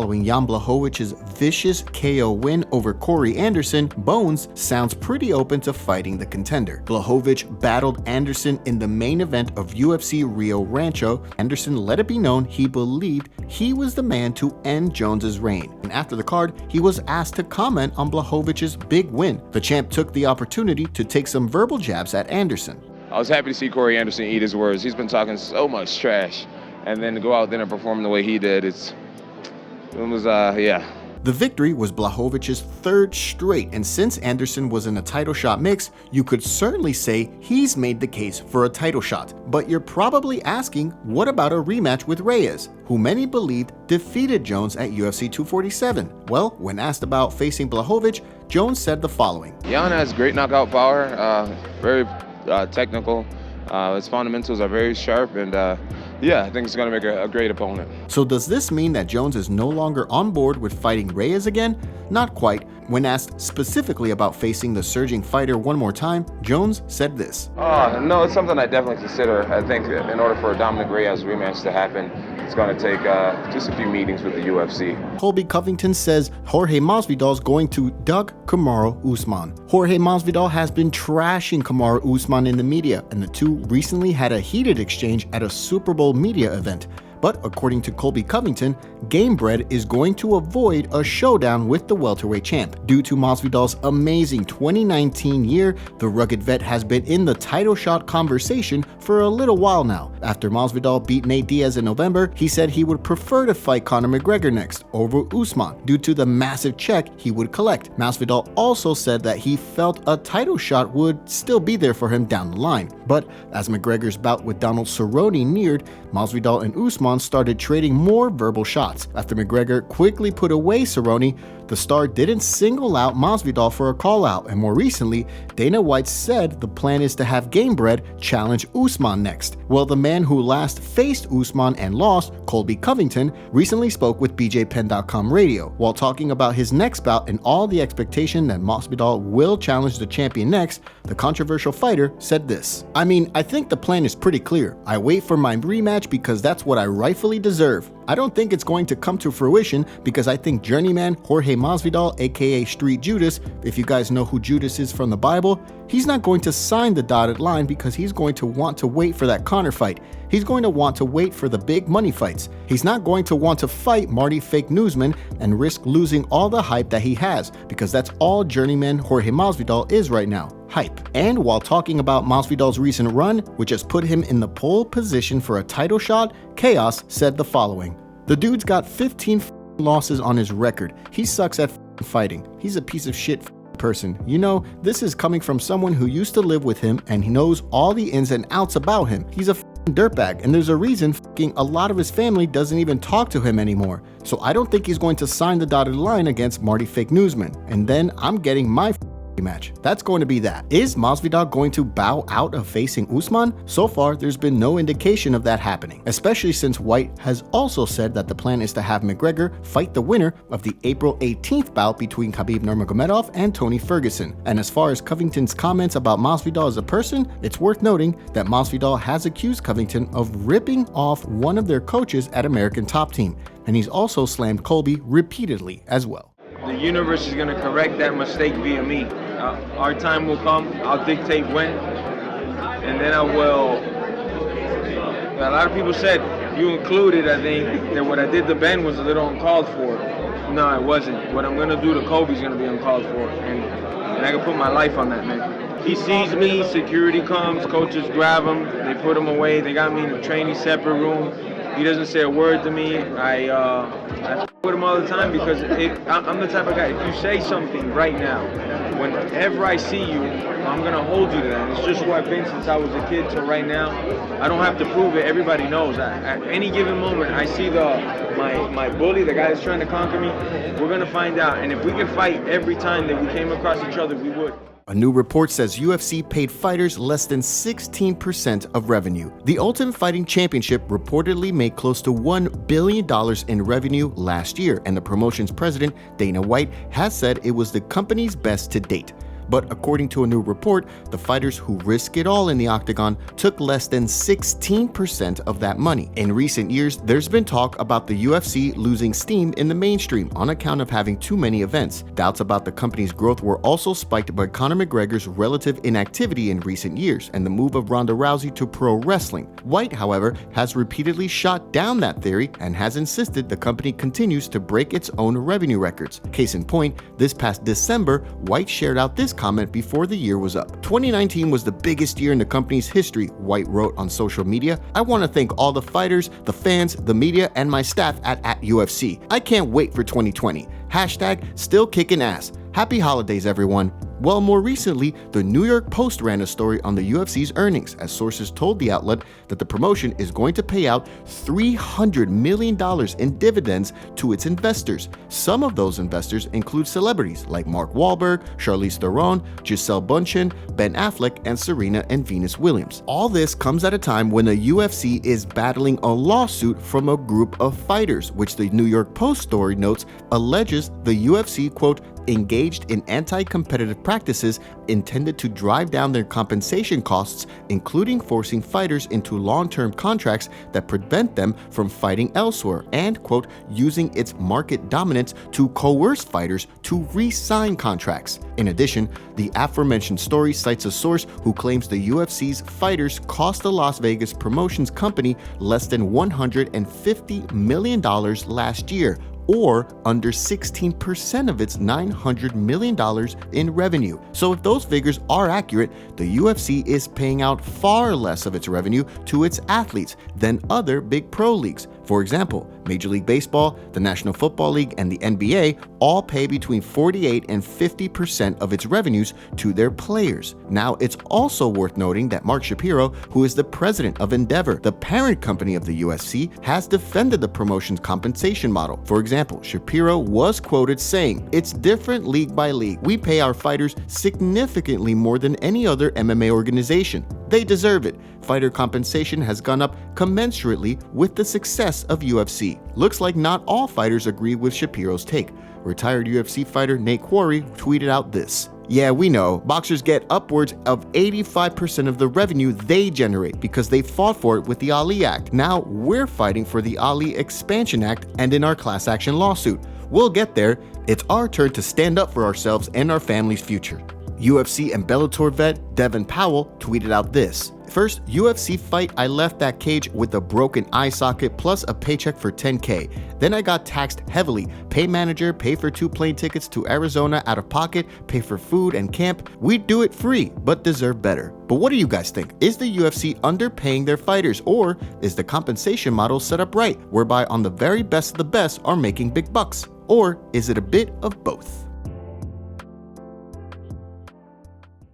Following Jan Blachowicz's vicious KO win over Corey Anderson, Bones sounds pretty open to fighting the contender. Blachowicz battled Anderson in the main event of UFC Rio Rancho. Anderson let it be known he believed he was the man to end Jones's reign. And after the card, he was asked to comment on Blachowicz's big win. The champ took the opportunity to take some verbal jabs at Anderson. I was happy to see Corey Anderson eat his words. He's been talking so much trash. And then to go out there and perform the way he did, yeah. The victory was Blachowicz's third straight, and since Anderson was in a title shot mix, you could certainly say he's made the case for a title shot. But you're probably asking, what about a rematch with Reyes, who many believed defeated Jones at UFC 247? Well, when asked about facing Blachowicz, Jones said the following. Jan has great knockout power, very technical. His fundamentals are very sharp, and yeah, I think it's going to make a great opponent. So does this mean that Jones is no longer on board with fighting Reyes again? Not quite. When asked specifically about facing the surging fighter one more time, Jones said this. No, it's something I definitely consider. I think in order for a Dominick Reyes rematch to happen, it's going to take just a few meetings with the UFC. Colby Covington says Jorge Masvidal is going to duck Kamaru Usman. Jorge Masvidal has been trashing Kamaru Usman in the media, and the two recently had a heated exchange at a Super Bowl media event. But according to Colby Covington, Gamebred is going to avoid a showdown with the welterweight champ. Due to Masvidal's amazing 2019 year, the rugged vet has been in the title shot conversation for a little while now. After Masvidal beat Nate Diaz in November, he said he would prefer to fight Conor McGregor next over Usman due to the massive check he would collect. Masvidal also said that he felt a title shot would still be there for him down the line. But as McGregor's bout with Donald Cerrone neared, Masvidal and Usman started trading more verbal shots. After McGregor quickly put away Cerrone, the star didn't single out Masvidal for a call-out, and more recently, Dana White said the plan is to have Gamebred challenge Usman next. Well, the man who last faced Usman and lost, Colby Covington, recently spoke with BJPenn.com radio. While talking about his next bout and all the expectation that Masvidal will challenge the champion next, the controversial fighter said this. I mean, I think the plan is pretty clear. I wait for my rematch because that's what I rightfully deserve. I don't think it's going to come to fruition because I think journeyman Jorge Masvidal, aka Street Judas, if you guys know who Judas is from the Bible, he's not going to sign the dotted line because he's going to want to wait for that Conor fight. He's going to want to wait for the big money fights. He's not going to want to fight Marty Fake Newsman and risk losing all the hype that he has, because that's all journeyman Jorge Masvidal is right now. Hype. And while talking about Masvidal's recent run, which has put him in the pole position for a title shot, Chaos said the following. The dude's got 15 losses on his record. He sucks at fighting. He's a piece of shit person. You know, this is coming from someone who used to live with him and he knows all the ins and outs about him. He's a dirtbag, and there's a reason a lot of his family doesn't even talk to him anymore. So I don't think he's going to sign the dotted line against Marty Fake Newsman. And then I'm getting my match. That's going to be that. Is Masvidal going to bow out of facing Usman? So far, there's been no indication of that happening, especially since White has also said that the plan is to have McGregor fight the winner of the April 18th bout between Khabib Nurmagomedov and Tony Ferguson. And as far as Covington's comments about Masvidal as a person, it's worth noting that Masvidal has accused Covington of ripping off one of their coaches at American Top Team, and he's also slammed Colby repeatedly as well. The universe is going to correct that mistake via me. Our time will come. I'll dictate when, and then I will. A lot of people said, you included, I think, that what I did to Ben was a little uncalled for. No, it wasn't. What I'm going to do to Kobe is going to be uncalled for, and I can put my life on that, man. He sees me, security comes, coaches grab him, they put him away, they got me in a training separate room. He doesn't say a word to me. I with him all the time because I'm the type of guy, if you say something right now, whenever I see you, I'm going to hold you to that. It's just who I've been since I was a kid to right now. I don't have to prove it. Everybody knows. At any given moment, I see my bully, the guy that's trying to conquer me, we're going to find out. And if we can fight every time that we came across each other, we would. A new report says UFC paid fighters less than 16% of revenue. The Ultimate Fighting Championship reportedly made close to $1 billion in revenue last year, and the promotion's president, Dana White, has said it was the company's best to date. But according to a new report, the fighters who risk it all in the octagon took less than 16% of that money. In recent years, there's been talk about the UFC losing steam in the mainstream on account of having too many events. Doubts about the company's growth were also spiked by Conor McGregor's relative inactivity in recent years and the move of Ronda Rousey to pro wrestling. White, however, has repeatedly shot down that theory and has insisted the company continues to break its own revenue records. Case in point, this past December, White shared out this comment before the year was up. 2019 was the biggest year in the company's history, White wrote on social media. I want to thank all the fighters, the fans, the media, and my staff at UFC. I can't wait for 2020. Hashtag still kicking ass. Happy holidays, everyone. Well, more recently, the New York Post ran a story on the UFC's earnings, as sources told the outlet that the promotion is going to pay out $300 million in dividends to its investors. Some of those investors include celebrities like Mark Wahlberg, Charlize Theron, Gisele Bündchen, Ben Affleck, and Serena and Venus Williams. All this comes at a time when the UFC is battling a lawsuit from a group of fighters, which the New York Post story notes alleges the UFC, quote, engaged in anti-competitive practices intended to drive down their compensation costs, including forcing fighters into long-term contracts that prevent them from fighting elsewhere, and, quote, using its market dominance to coerce fighters to re-sign contracts. In addition, the aforementioned story cites a source who claims the UFC's fighters cost the Las Vegas promotions company less than $150 million last year, or under 16% of its $900 million in revenue. So if those figures are accurate, the UFC is paying out far less of its revenue to its athletes than other big pro leagues. For example, Major League Baseball, the National Football League, and the NBA all pay between 48 and 50% of its revenues to their players. Now, it's also worth noting that Mark Shapiro, who is the president of Endeavor, the parent company of the UFC, has defended the promotion's compensation model. For example, Shapiro was quoted saying, "It's different league by league. We pay our fighters significantly more than any other MMA organization. They deserve it. Fighter compensation has gone up commensurately with the success of UFC." Looks like not all fighters agree with Shapiro's take. Retired UFC fighter Nate Quarry tweeted out this: "Yeah, we know. Boxers get upwards of 85% of the revenue they generate because they fought for it with the Ali Act. Now we're fighting for the Ali Expansion Act and in our class action lawsuit. We'll get there. It's our turn to stand up for ourselves and our family's future." UFC and Bellator vet Devin Powell tweeted out this: "First UFC fight, I left that cage with a broken eye socket plus a paycheck for $10K. Then I got taxed heavily. Pay manager, pay for 2 plane tickets to Arizona out of pocket, pay for food and camp. We'd do it free, but deserve better." But what do you guys think? Is the UFC underpaying their fighters, or is the compensation model set up right, whereby on the very best of the best are making big bucks? Or is it a bit of both?